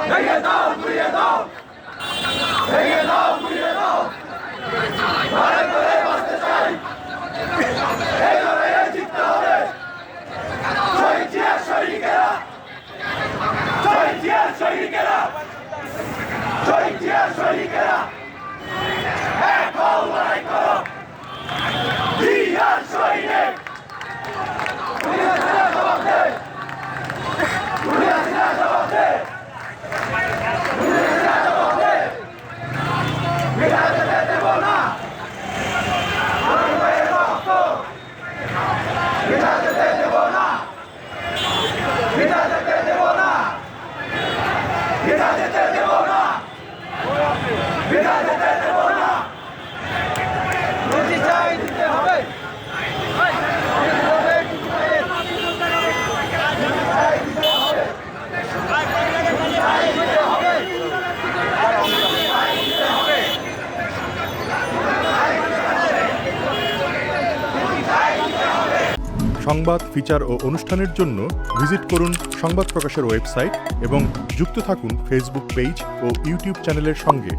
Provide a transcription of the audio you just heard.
ভেঙে দাও গুড়িয়ে দাও ভেঙে দাও গুড়িয়ে দাও লড়াই করে বাঁচতে চাই এই লড়াইয়ে জিততে হবে শহীদ জিয়ার সৈনিকেরা শহীদ জিয়ার সৈনিকেরা শহীদ জিয়ার সৈনিকেরা এক হও লড়াই করো জিয়ার সৈনিক জবাব দে জবাব দে সংবাদ, ফিচার ও অনুষ্ঠানের জন্য ভিজিট করুন সংবাদ প্রকাশের ওয়েবসাইট এবং যুক্ত থাকুন ফেসবুক পেজ ও ইউটিউব চ্যানেলের সঙ্গে।